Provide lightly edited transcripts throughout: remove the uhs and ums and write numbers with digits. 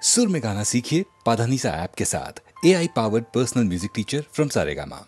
सुर में गाना सीखिए पाधानीसा ऐप के साथ। AI powered personal music teacher from Saregama.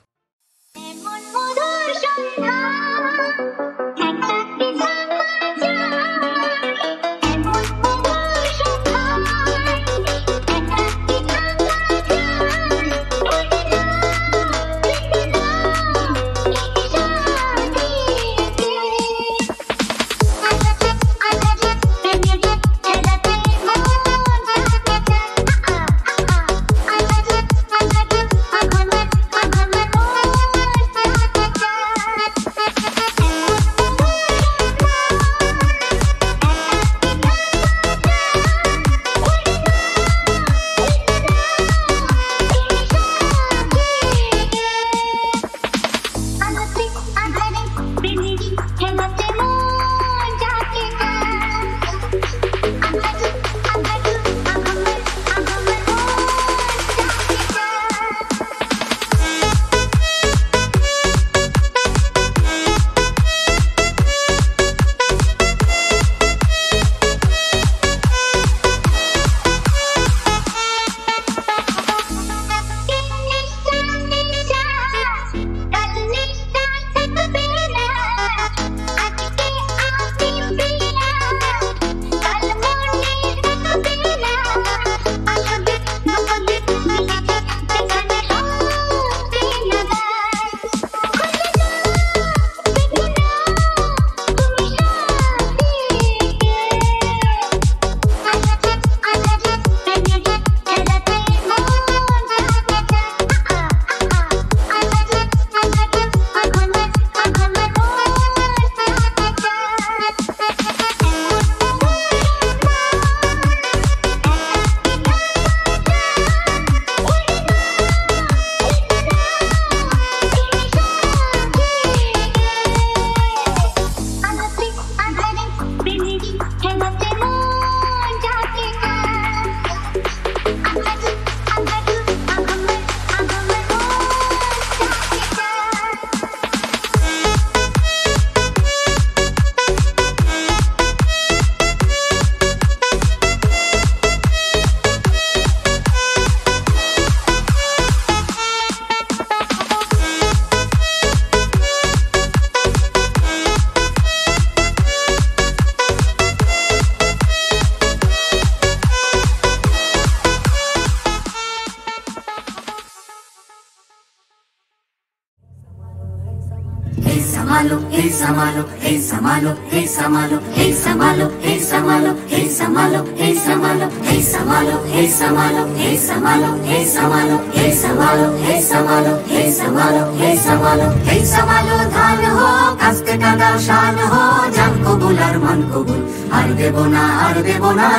Samalo, hey Samalo, hey Samalo, hey Samalo, hey Samalo, hey Samalo, hey Samalo, hey Samalo, hey Samalo, hey Samalo, hey Samalo, hey Samalo, hey Samalo, hey Samalo, hey Samalo, hey Samalo, hey Samalo धान हो कास्ते कादा शान हो जान को बुलार मन को bull हर देबो ना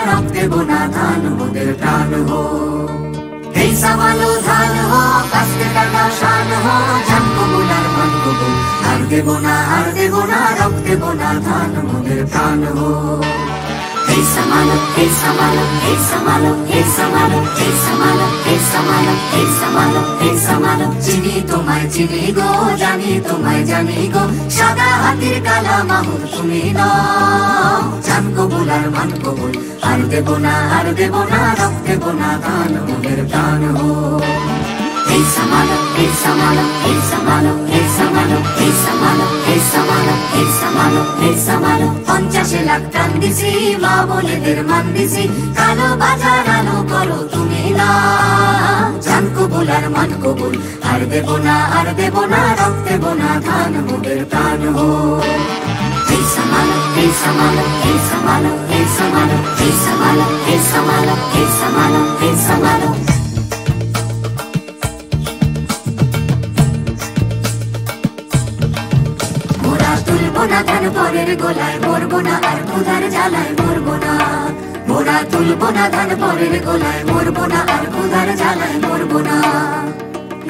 रख देबो ना धान मोदेर प्राण हो hey Samalo धान हो कास्ते कादा शान हो जान को बुलार मन को बुल हर देबो ना रख देबो ना धान मोदेर प्राण हो hey Samalo, hey Samalo, hey Samalo, hey Samalo, hey Samalo, hey Samalo, hey Samalo, hey Samalo চিনি তোমায় চিনি গো জানি তোমায় জানি গো সাদা হাতির কালা মাহুর তুমি না জান কবুল আর মান কবুল আর দেবো না রক দেবো না ধান মোদের প্রাণ হো hey Samalo, hey Samalo, hey Samalo, hey Samalo, hey Samalo, hey Samalo, hey Samalo, hey Samalo 50 lakh টান দিছি মা বলেদের মান দিছি কালো বাজার আলো করো তুমি না জান কবুল আর মান কবুল আর দেবো না রক দেবো না ধান মোদের প্রাণ হো hey Samalo, hey Samalo, hey Samalo, hey Samalo, hey Samalo, hey Samalo, hey Samalo, hey Samalo তুলবো না ধান পরের গোলায় মরবো না আর ক্ষুধার জ্বালায় মরবো না মোরা তুলবো না ধান পরের গোলায় মরবো না আর ক্ষুধার জ্বালায় মরবো না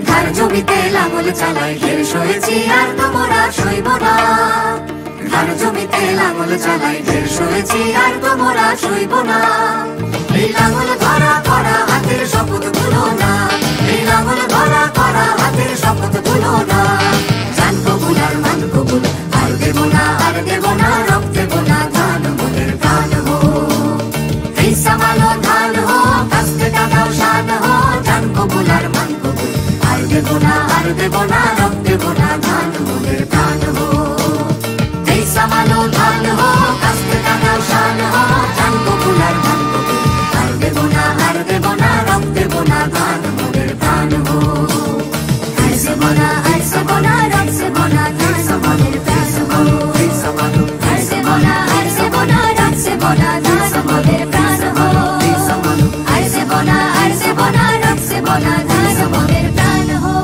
ধার জমিতে লাঙল চালায় ঢের সয়েছি আর তো মোরা সইব না ধার জমিতে লাঙল চালায় ঢের সয়েছি আর তো মোরা সইব না এই লাঙল ধরা করা হাতের শপথ ভুলো না এই লাঙল ধরা করা হাতের শপথ ভুলো না জান কবুল আর মান কবুল আর দেবো না রক দেবো না ধান মোদের প্রাণ হো hey Samalo ধান হো দেব না রব দেব না ধান মোদের প্রাণ হো এই সামালো ধান হো কাস্তে কাটা শান হো জান পপুলার ধান আর দেব না রব দেব না ধান মোদের প্রাণ হো আর সে বোনা রব সে বোনা ধান মোদের প্রাণ হো এই সামালো আর সে বোনা রব সে বোনা ধান মোদের প্রাণ হো এই সামালো আর সে বোনা রব সে বোনা ধান মোদের প্রাণ হো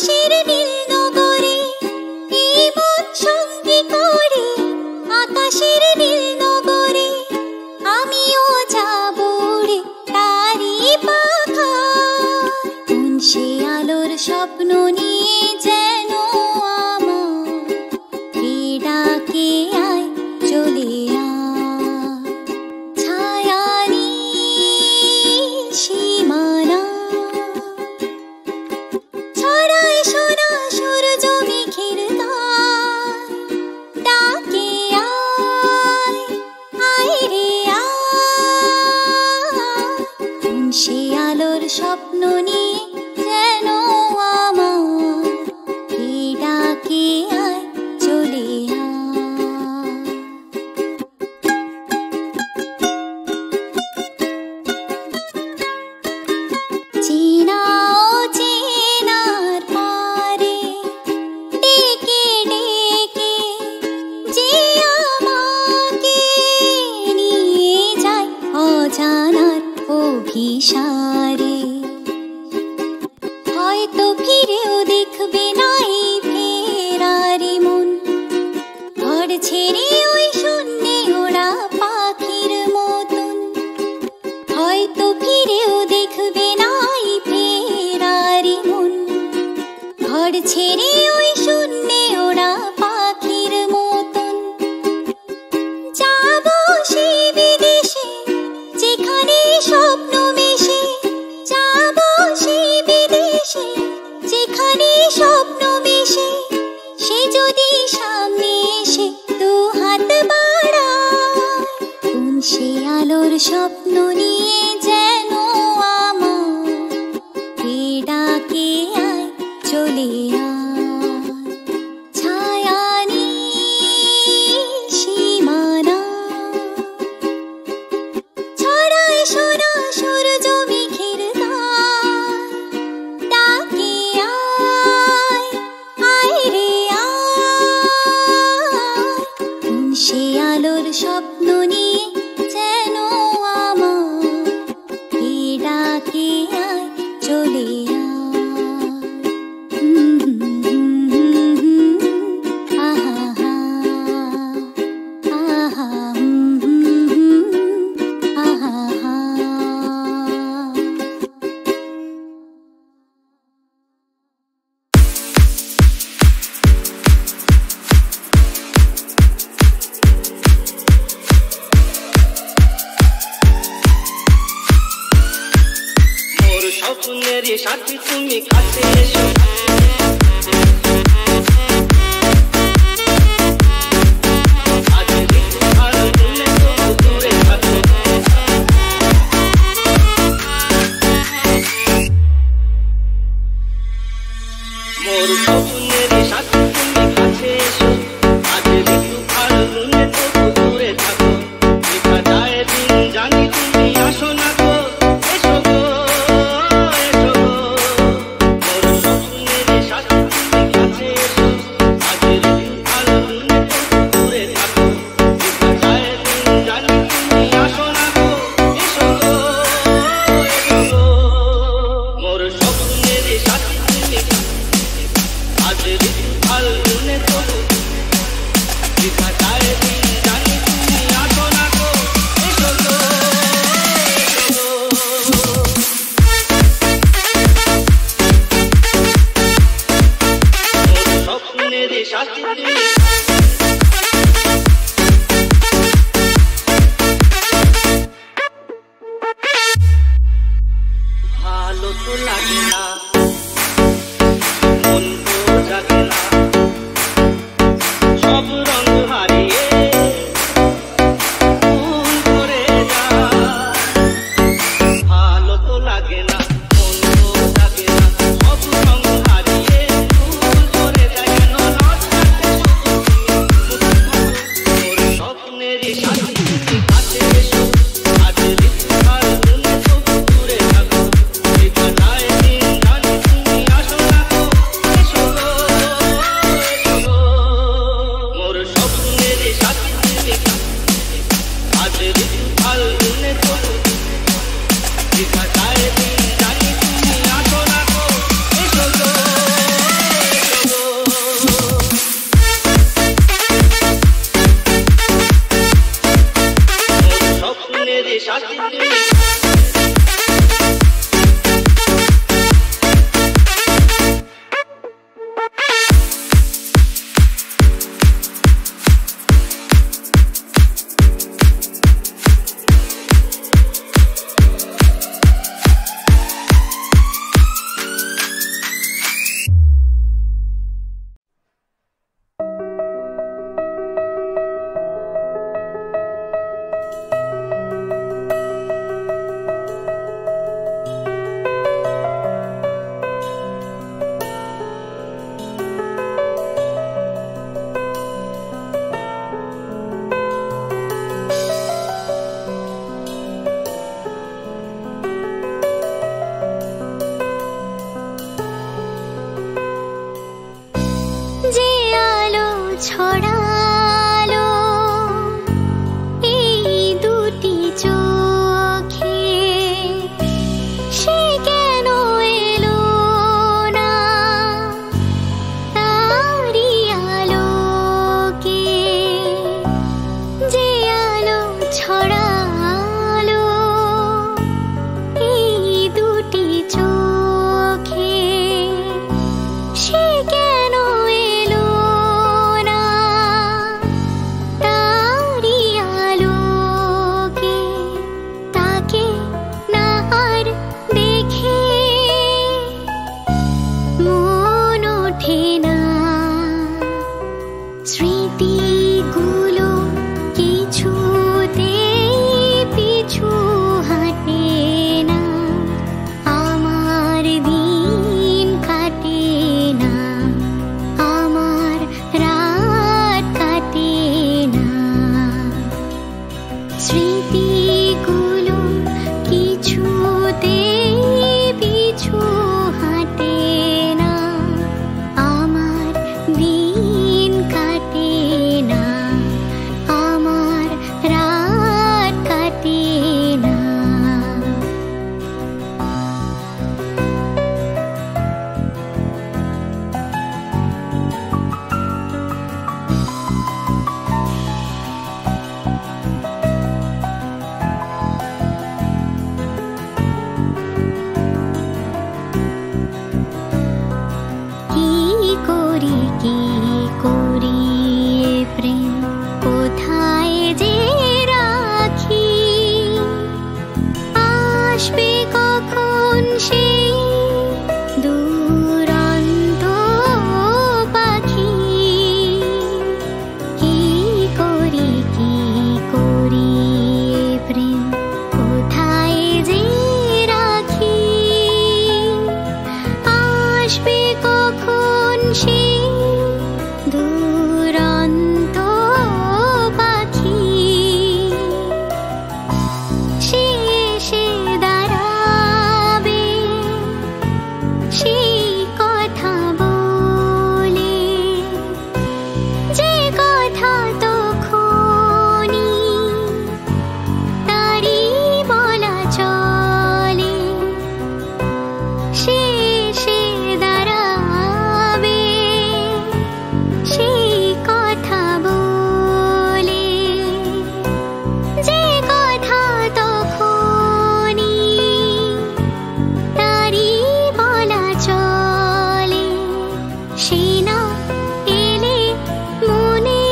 আকাশের নীল নগরে এই মন সঙ্গী করে, আকাশের নীল নগরে আমিও যাব রে তারি পাখায়। কোন সে আলোর স্বপ্ন নিয়ে যেন আমার কে ডাকে আয় চলে আয়, ছায়ানি সীমানা ছড়ায় সোনা সূর্য মেঘের তার, ডাকে আয় আয় রে আয়। কোন সে আলোর স্বপ্ন নিয়ে যেন আমার কে ডাকে আয় চলে আয়। চেনা অচেনার পারে ডেকে ডেকে যে আমাকে নিয়ে যায় অজানার অভিসারে, হয়তো ফিরেও দেখবে না এই ফেরারি মন, ঘর ছেড়ে ওই শূন্যে ওরা পাখির মতন। হয়তো ফিরেও দেখবে না এই ফেরারি মন, ঘর ছেড়ে ওই শূন্যে ওরা পাখির মতন। যাব সে বিদেশে যেখানে স্বপ্ন মেশে, যাব সে বিদেশে যেখানে স্বপ্ন মেশে। সে যদি সামনে এসে দু হাত বাড়ায়, কোন সে আলোর স্বপ্ন নিয়ে যেন আমার কে ডাকে আয় চলে আয়, ছায়ানি সীমানা ছড়ায় সোনা সূর্য মেঘের তার, ডাকে আয় আয় রে আয়। কোন সে আলোর স্বপ্ন নিয়ে যেন আমার কে ডাকে আয় চলে আয়। আহা আহা আহা। মোর স্বপ্নের সাথী তুমি কাছে এসো, আজ ঋতু আর দিনে তবু দূরে থাকো। মোর স্বপ্নের সাথী তুমি কাছে এসো, আজ ঋতু আর দিনে তবু দূরে থাকো। দেখা যায় দিন জানি তুমি আসো না গো, এসো গো এসো গো। মোর স্বপ্নের সাথী তুমি কাছে এসো, আজ ঋতু আর দিনে তবু দূরে থাকো। দেখা যায় দিন জানি তুমি আসো না গো, এসো গো এসো গো। মোর স্বপ্নের সাথী তুমি আজ ছড়ালো এই দুটি চোখে, সে কেন এলো না তারি আলোকে, যে আলো ছড়ালো এই দুটি চোখে, সে কেন এলো না তারি আলোকে, তাকে না আর দেখে মন ওঠে না, স্মৃতিগুলো কিছুতেই পিছু হাঁটে না, আমার দিন কাটে না, আমার রাত কাটে না, স্মৃতিগুলো কিছুতেই পিছু হাঁটে না, আমার দিন কাটে না, আমার রাত কাটে না। কি করি এ প্রেম কোথায় যে রাখি, আসবে কখন সেই দুরন্ত পাখি, কি করি এ প্রেম কোথায় যে রাখি, আসবে কখন সেই দুরন্ত পাখি, সে এসে দাঁড়াবে সেই কথা বলে, যে কথা তখনই তারি বলা চলে, সে এসে দাঁড়াবে সেই কথা বলে, যে কথা তখনই তারি বলা চলে, সে না এলে মনে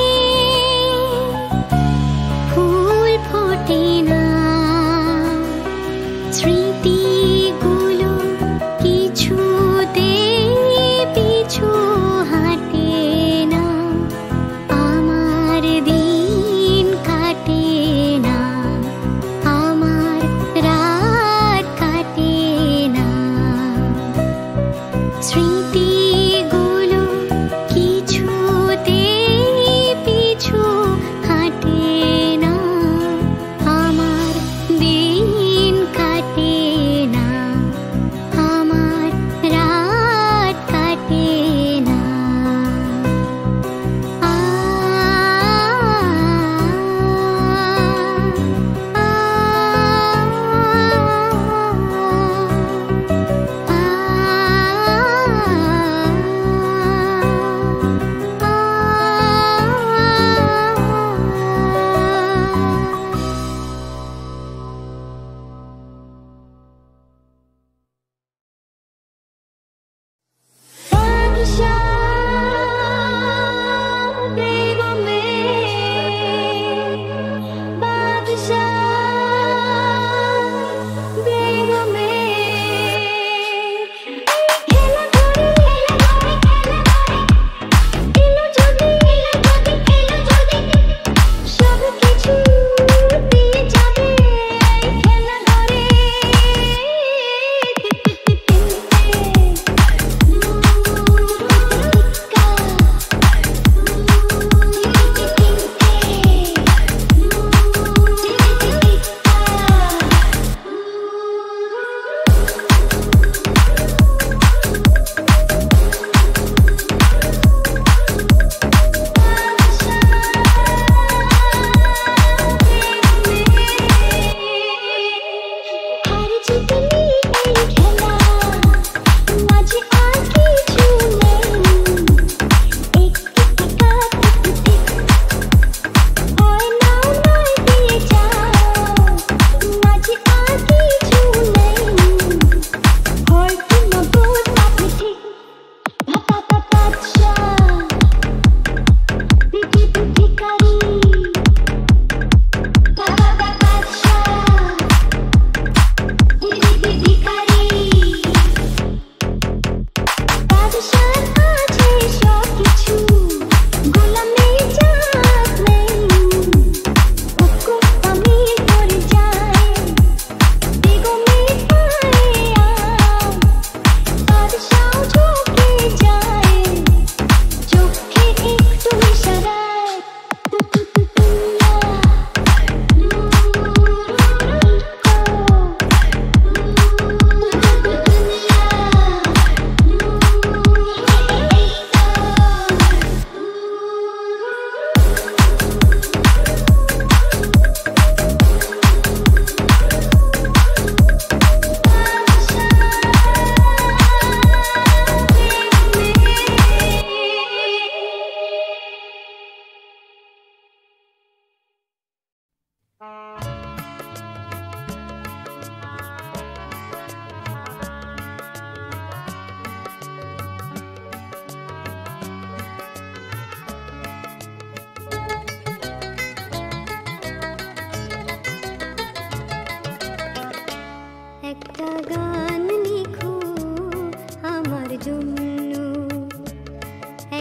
ফুল ফোটে না, স্মৃতিগুলো কিছুতেই পিছু হাঁটে না, আমার দিন কাটে না, আমার রাত কাটে না, স্মৃতিগুলো কিছুতেই পিছু হাঁটে না, আমার দিন কাটে না, আমার রাত কাটে না।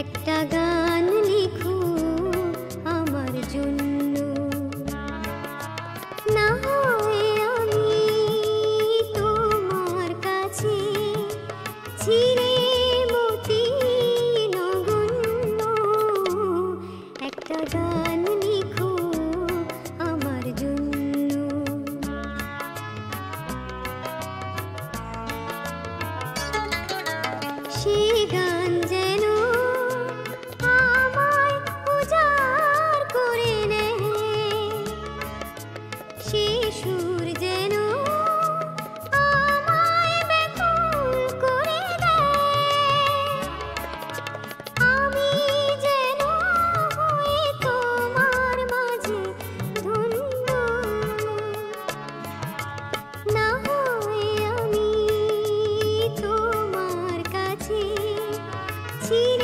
একটা গান লিখো আমার জন্য। না হয় আমি তোমার কাছে চিরে মতি নগণ্য, একটা গান লিখো আমার জন্য। সে গান যেন আমায় উজাড় করে নেয়, সে সুর যেন আমায় ব্যাকুল করে দেয়। আমি যেন হই তোমার মাঝে ধন্য, না হয় আমি তোমার কাছে চির